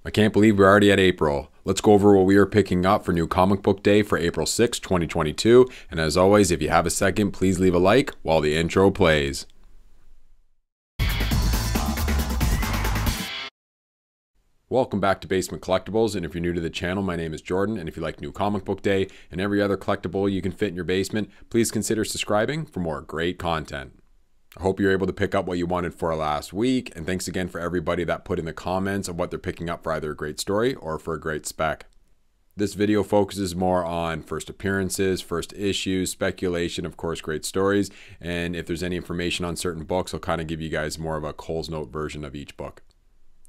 I can't believe we're already at April. Let's go over what we are picking up for New Comic Book Day for April 6, 2022. And as always, if you have a second, please leave a like while the intro plays. Welcome back to Basement Collectibles, and if you're new to the channel, my name is Jordan, and if you like New Comic Book Day and every other collectible you can fit in your basement, please consider subscribing for more great content. I hope you're able to pick up what you wanted for last week, and thanks again for everybody that put in the comments of what they're picking up for either a great story or for a great spec. This video focuses more on first appearances, first issues, speculation, of course, great stories, and if there's any information on certain books, I'll kind of give you guys more of a Cole's Note version of each book.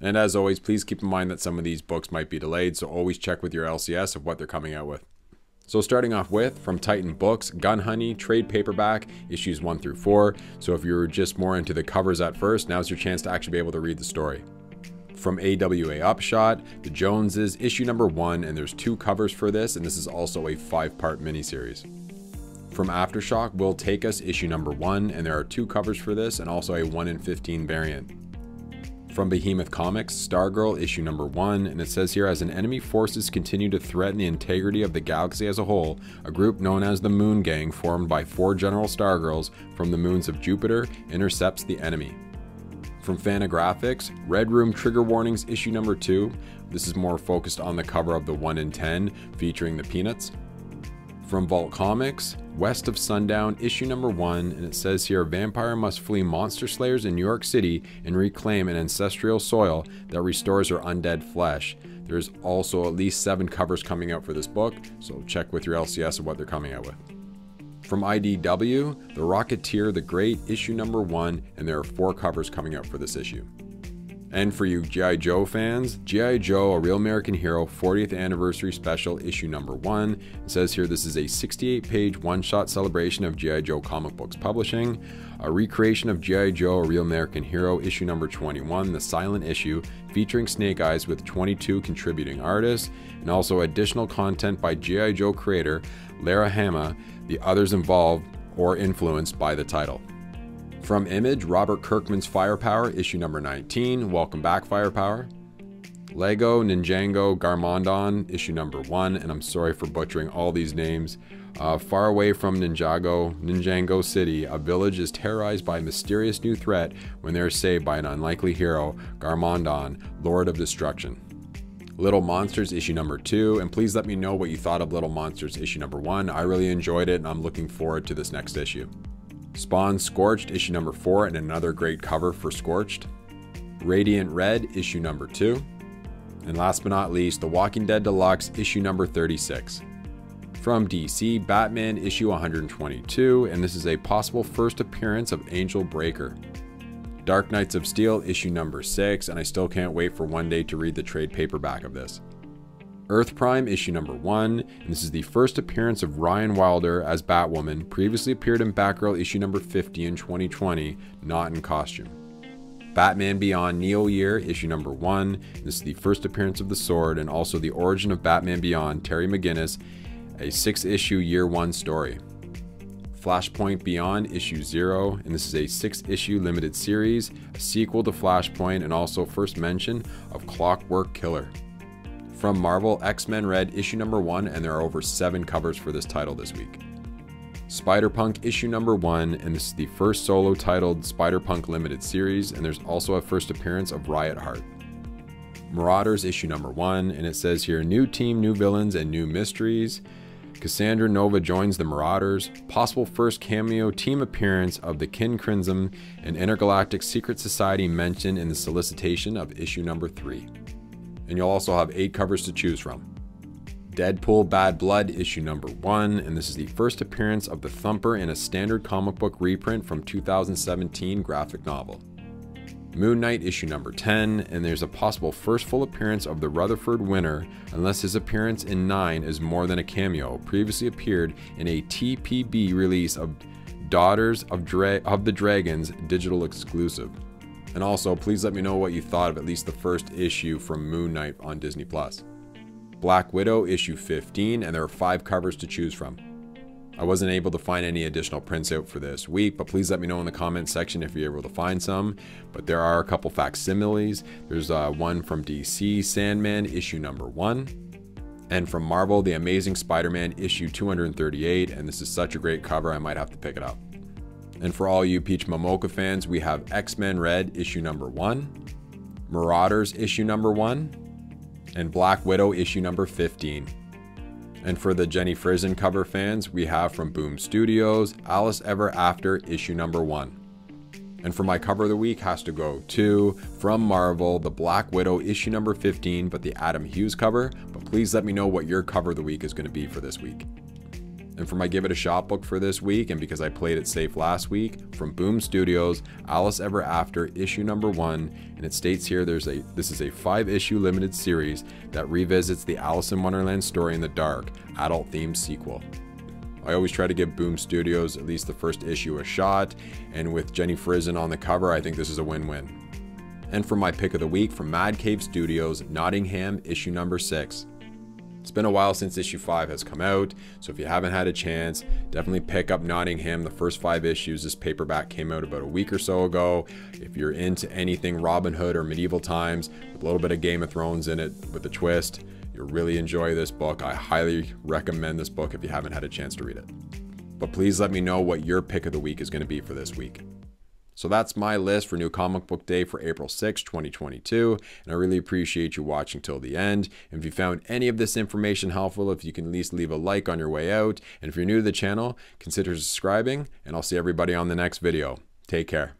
And as always, please keep in mind that some of these books might be delayed, so always check with your LCS of what they're coming out with. So starting off with, from Titan Books, Gun Honey, trade paperback, issues 1 through 4. So if you're just more into the covers at first, now's your chance to actually be able to read the story. From AWA Upshot, The Joneses, issue number 1, and there's 2 covers for this, and this is also a 5-part miniseries. From Aftershock, Will Take Us, issue number 1, and there are 2 covers for this, and also a 1 in 15 variant. From Behemoth Comics, Stargirl, issue number 1, and it says here, as an enemy forces continue to threaten the integrity of the galaxy as a whole, a group known as the Moon Gang, formed by 4 General Stargirls from the moons of Jupiter, intercepts the enemy. From Fantagraphics, REDROOM Trigger Warnings, issue number 2. This is more focused on the cover of the 1 in 10, featuring the Peanuts. From Vault Comics, West of Sundown, issue number 1, and it says here, vampire must flee monster slayers in New York City and reclaim an ancestral soil that restores her undead flesh. There's also at least 7 covers coming out for this book, so check with your LCS of what they're coming out with. From IDW, The Rocketeer the Great, issue number 1, and there are 4 covers coming out for this issue. And for you G.I. Joe fans, G.I. Joe, A Real American Hero 40th Anniversary Special, issue number 1. It says here this is a 68-page one-shot celebration of G.I. Joe Comic Books Publishing, a recreation of G.I. Joe, A Real American Hero, issue number 21, the silent issue, featuring Snake Eyes with 22 contributing artists, and also additional content by G.I. Joe creator Lara Hama, the others involved or influenced by the title. From Image, Robert Kirkman's Firepower, issue number 19. Welcome back, Firepower. Lego Ninjago Garmondon, issue number 1, and I'm sorry for butchering all these names. Far away from Ninjago City, a village is terrorized by a mysterious new threat when they are saved by an unlikely hero, Garmondon, Lord of Destruction. Little Monsters, issue number 2, and please let me know what you thought of Little Monsters, issue number 1. I really enjoyed it, and I'm looking forward to this next issue. Spawn Scorched, issue number 4, and another great cover for Scorched. Radiant Red, issue number 2. And last but not least, The Walking Dead Deluxe, issue number 36. From DC, Batman, issue 122, and this is a possible first appearance of Angel Breaker. Dark Knights of Steel, issue number 6, and I still can't wait for one day to read the trade paperback of this. Earth Prime, issue number 1, and this is the first appearance of Ryan Wilder as Batwoman, previously appeared in Batgirl issue number 50 in 2020, not in costume. Batman Beyond Neo Year, issue number 1, this is the first appearance of the Sword, and also the origin of Batman Beyond, Terry McGinnis, a 6-issue year 1 story. Flashpoint Beyond, issue 0, and this is a 6-issue limited series, a sequel to Flashpoint, and also first mention of Clockwork Killer. From Marvel, X-Men Red, issue number 1, and there are over 7 covers for this title this week. Spider-Punk, issue number 1, and this is the first solo titled Spider-Punk limited series, and there's also a first appearance of Riot Heart. Marauders, issue number 1, and it says here, new team, new villains, and new mysteries. Cassandra Nova joins the Marauders, possible first cameo team appearance of the Kin Crimson, an intergalactic secret society mentioned in the solicitation of issue number 3. And you'll also have 8 covers to choose from. Deadpool Bad Blood, issue number 1, and this is the first appearance of the Thumper in a standard comic book reprint from 2017 graphic novel. Moon Knight, issue number 10, and there's a possible first full appearance of the Rutherford Winner, unless his appearance in 9 is more than a cameo, previously appeared in a TPB release of Daughters of the Dragons digital exclusive. And also, please let me know what you thought of at least the first issue from Moon Knight on Disney+. Black Widow, issue 15, and there are 5 covers to choose from. I wasn't able to find any additional prints out for this week, but please let me know in the comments section if you're able to find some. But there are a couple facsimiles. There's one from DC, Sandman, issue number 1. And from Marvel, The Amazing Spider-Man, issue 238. And this is such a great cover, I might have to pick it up. And for all you Peach Momoka fans, we have X-Men Red, issue number 1. Marauders, issue number 1. And Black Widow, issue number 15. And for the Jenny Frison cover fans, we have from Boom Studios, Alice Ever After, issue number 1. And for my cover of the week has to go to, from Marvel, the Black Widow, issue number 15, but the Adam Hughes cover. But please let me know what your cover of the week is going to be for this week. And for my Give It a Shot book for this week, and because I played it safe last week, from Boom Studios, Alice Ever After, issue number 1, and it states here this is a 5-issue limited series that revisits the Alice in Wonderland story in the dark, adult-themed sequel. I always try to give Boom Studios at least the first issue a shot, and with Jenny Frison on the cover, I think this is a win-win. And for my pick of the week, from Mad Cave Studios, Nottingham, issue number 6. It's been a while since issue 5 has come out, so if you haven't had a chance, definitely pick up Nottingham. The first 5 issues, this paperback came out about a week or so ago. If you're into anything Robin Hood or medieval times, with a little bit of Game of Thrones in it with a twist, you'll really enjoy this book. I highly recommend this book if you haven't had a chance to read it. But please let me know what your pick of the week is going to be for this week. So that's my list for New Comic Book Day for April 6, 2022, and I really appreciate you watching till the end. And if you found any of this information helpful, if you can at least leave a like on your way out, and if you're new to the channel, consider subscribing, and I'll see everybody on the next video. Take care.